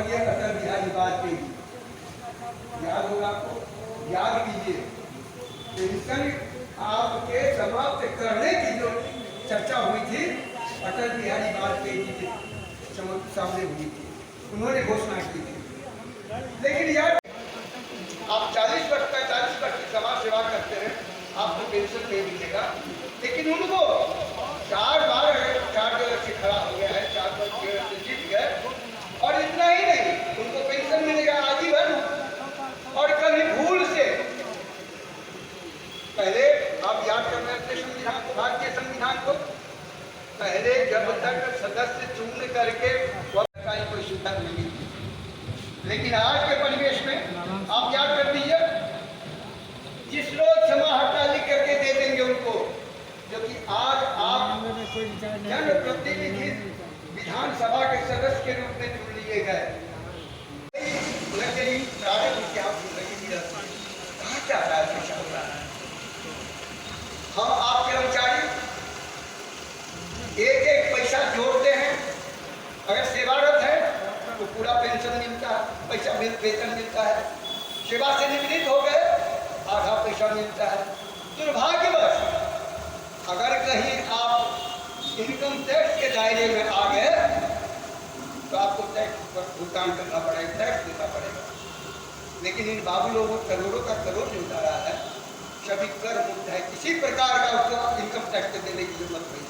स्वर्गीय अटल बिहारी वाजपेयी, याद होगा आपको, याद कीजिए। पेंशन आपके समाप्त करने की जो चर्चा हुई थी अटल बिहारी वाजपेयी जी के सामने हुई थी, उन्होंने घोषणा की थी। लेकिन यार आप 40 वर्ष 45 वर्ष की समाज सेवा करते हैं, आपको पेंशन नहीं मिलेगा। लेकिन उनको 4 बार 4 जगह से खड़ा हो गया है, 4 बार से जीत गए, और इतना ही नहीं, उनको पेंशन मिलेगा आजीवन। और कभी भूल से, पहले आप याद कर रहे थे संविधान को, भारतीय संविधान को, पहले जब तक सदस्य चुन करके सरकारी कोई सुविधा नहीं थी। लेकिन आज के परिवेश में आप याद कर दीजिए, जिस रोज क्षमा हड़ताल लिख करके दे देंगे उनको, जो कि आज आप जनप्रतिनिधि विधानसभा के सदस्य के रूप में चुन लिए गए। कहाँ क्या चल रहा है? हम आप कर्मचारी एक एक पैसा जोड़ते हैं, अगर सेवारत है तो पूरा पेंशन मिलता है, पैसा वेतन मिलता है। सेवा से निवृत्त हो गए, आधा पैसा मिलता है। दुर्भाग्यवश अगर कहीं आप इनकम टैक्स के दायरे में आ गए तो आपको टैक्स पर भुगतान करना पड़ेगा, टैक्स देना पड़ेगा। लेकिन इन बाबू लोगों को करोड़ों का करोड़ मिलता रहा है, सभी कर मुक्त है, किसी प्रकार का उसको इनकम टैक्स देने की जरूरत नहीं।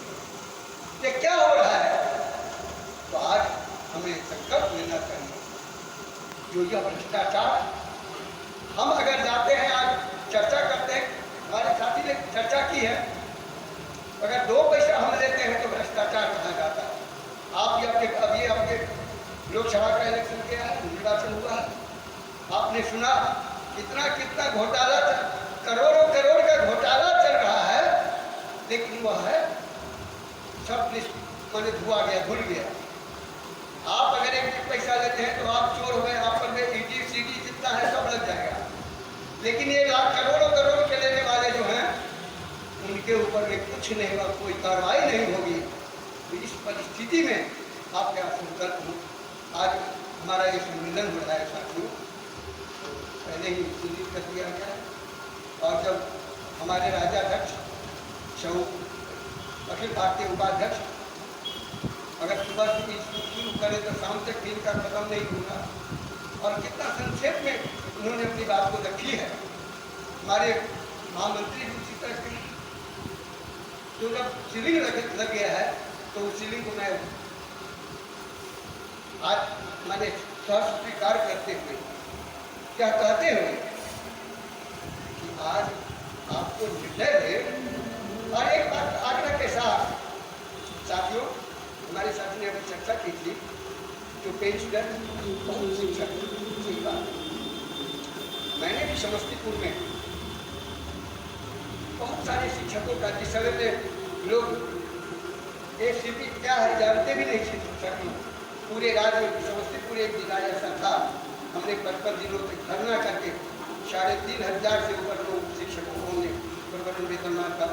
ये क्या हो रहा है? तो आज हमें संकल्प लेना चाहिए, जो यह भ्रष्टाचार, हम अगर जाते हैं, आज चर्चा करते हैं, हमारे साथी ने चर्चा की है, अगर 2 पैसा हम लेते हैं तो भ्रष्टाचार कहा जाता है। आप अभी आपके लोकसभा का इलेक्शन किया है, निर्वाचन हुआ है, आपने सुना कितना घोटाला, करोड़ों करोड़ का घोटाला चल रहा है। लेकिन वह है सब मैंने धुआ गया, भूल गया। आप अगर एक पैसा लेते हैं तो आप चोर हुए, आप पर में ईडी सीडी जितना है सब लग जाएगा। लेकिन ये लाख करोड़ों करोड़ के लेने वाले जो हैं, उनके ऊपर में कुछ नहीं होगा, कोई कार्रवाई नहीं होगी। तो इस परिस्थिति में आप क्या संकल्प हो? आज हमारा ये सम्मेलन हो रहा है साथियों, पहले ही सूचित कर दिया गया है। और जब हमारे राज्याध्यक्ष अखिल भारतीय उपाध्यक्ष अगर सुबह से शुरू करें तो शाम तक दिन का खत्म नहीं होगा। और कितना संक्षेप में उन्होंने अपनी बात को रखी है। हमारे महामंत्री भी उसी तरह की, तो जब सीलिंग लग गया है तो उस सीलिंग को मैं आज मैंने सहर्ष स्वीकार करते हुए क्या कहते हुए कि आज आपको निर्णय दे। और एक बात आग्रह के साथ साथियों, हमारे साथी ने अभी चर्चा की थी, जो पेंशनर बहुत शिक्षक, सही बात, मैंने भी समस्तीपुर में बहुत सारे शिक्षकों का, जिस समय में लोग एसीपी क्या है जानते भी नहीं थे, शिक्षक पूरे राज्य में समस्तीपुर एक जिला ऐसा था, हमने 55 दिनों तक धरना करके 3500 से ऊपर लोग शिक्षकों को प्रबंधन वेतनमान का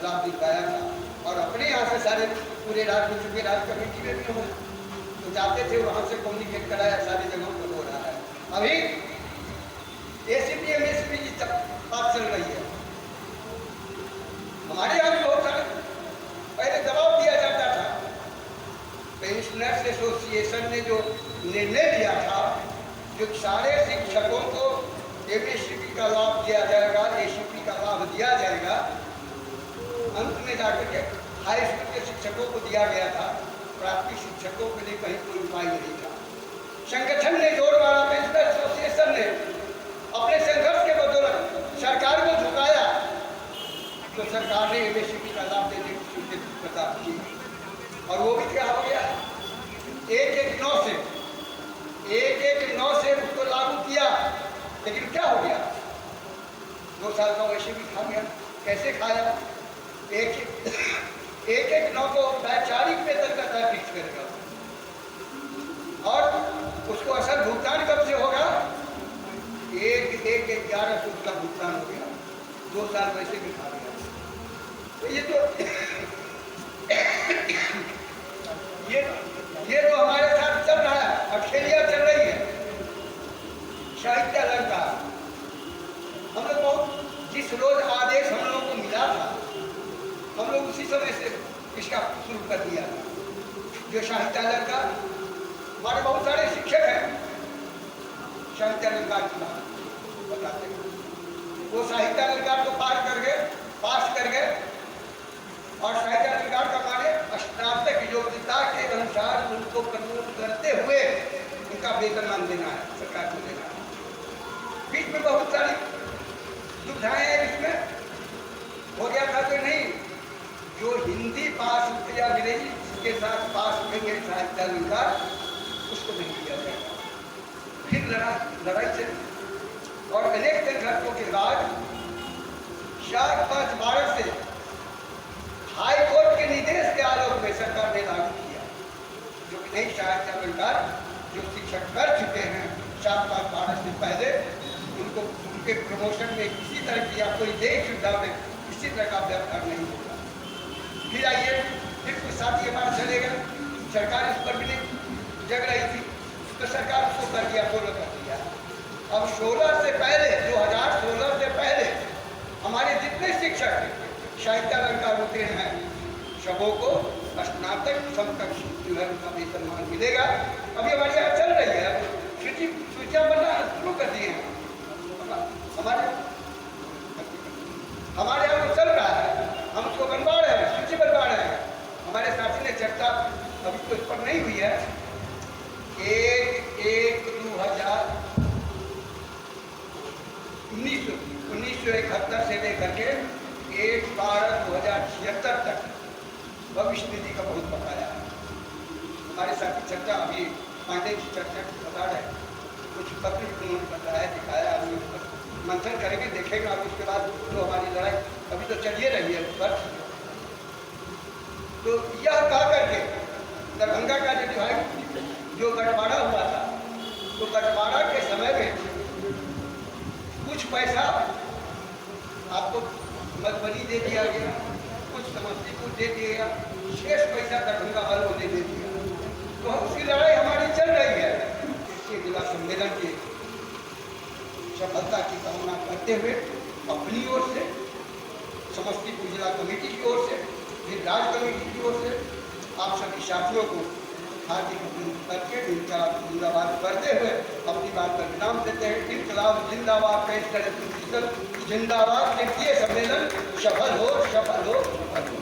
लाभ दिलवाया था। और अपने यहाँ से सारे पूरे राज्य में, चूंकि राज्य कमेटी में भी हम तो जाते थे, वहाँ से कम्युनिकेट कराया, सारी जगहों पर हो रहा है। अभी एसीपी एमएसपी की बात चल रही है। हमारे यहाँ भी बहुत सारे पहले दबाव दिया जाता था। पेंशनर्स एसोसिएशन ने जो निर्णय लिया था, जो सारे शिक्षकों को एमएसपी का लाभ दिया जाएगा, एसीपी का लाभ दिया जाएगा, अंत में जाकर के हाई स्कूल के शिक्षकों को दिया गया था, प्राथमिक शिक्षकों के लिए कहीं कोई उपाय नहीं था। संगठन ने, जोड़वाड़ा पेंशनर एसोसिएशन ने अपने संघर्ष के बदौलत सरकार को झुकाया, तो सरकार ने एमएसपी का लाभ देने की स्वीकृति की। और वो भी क्या हो गया, 119 से उसको लागू किया। लेकिन क्या हो गया, 2 साल का वैसे भी खा गया। कैसे खाया? 119 को वैचारिक वेतन का दर फिक्स करेगा, और उसको असल भुगतान कब से होगा? 1/11 से उसका भुगतान हो गया, 2 साल वैसे भी खा गया। तो ये तो हमारे साथ चल रहा है, अखेलियाँ चल रही है। कर दिया था। जो साहित्यालय का हमारे बहुत सारे शिक्षक हैं, साहित्यालय की बात बताते हैं, वो साहित्यालय को पास कर गए और साहित्यालय का माने स्नातक योग्यता के अनुसार उनको प्रमोट करते हुए उनका वेतनमान देना है, सरकार को देना है। बीच में बहुत सारी दुविधाएं हैं, इसमें हो गया था तो नहीं, जो हिंदी पास या अंग्रेजी के साथ पास होंगे साहित्यालय का उसको नहीं किया जाएगा। फिर लड़ाई चली और अनेक संघर्षों के बाद 4/5/12 से हाई कोर्ट के निर्देश के आलोक में सरकार ने लागू किया, जो कि नई साहित्यालय जो शिक्षक कर चुके हैं 4/5/12 से पहले, उनको उनके प्रमोशन में किसी तरह की या कोई नई सुविधा में किसी तरह का व्यवहार नहीं होगा। फिर आइए, फिर कुछ साथी हमारे चले गए, सरकार इस पर भी नहीं जग रही थी, तो सरकार उसको कर दिया, 16 कर दिया। अब 16 से पहले, 2016 से पहले हमारे जितने शिक्षक साहित्यालय का उत्तीर्ण हैं, सबों को स्नातक समकक्ष का वेतनमान मिलेगा। अभी हमारे यहाँ चल रही है, सूचियाँ बनना शुरू कर दिए हैं, हमारे यहाँ चल रहा है, हम उसको बनवा रहे हैं, सूची बनवा रहे हैं। हमारे साथी ने चर्चा अभी तो इस पर नहीं हुई है, 1971 से लेकर के 1/12/2076 तक भविष्य निधि का बहुत बकाया है। हमारे साथ चर्चा अभी पांडे की चर्चा बता रहे, कुछ पत्र उन्होंने बताया, दिखाया, अभी उस पर मंथन करेंगे, देखेंगे। अब उसके बाद तो हमारी लड़ाई अभी तो चलिए रही है उस पर। तो यह कहा करके दरभंगा का जो बंटवारा हुआ था, तो बंटवारा के समय में कुछ पैसा आपको मधुबनी दे दिया गया, कुछ समस्तीपुर दे दिया गया, शेष पैसा दरभंगा वालों ने दे दिया। तो उसकी लड़ाई हमारी चल रही है। इसके जिला सम्मेलन की सफलता की कामना करते हुए अपनी ओर से, समस्तीपुर जिला कमेटी की ओर से, फिर राज्य कमेटी की ओर से आप सभी साथियों को हार्दिक अभिनंदन करके इनका जिंदाबाद करते हुए अपनी बात पर विराम देते हैं। इनकलाब जिंदाबाद, जिंदाबाद। सम्मेलन सफल हो, सफल हो, सफल हो।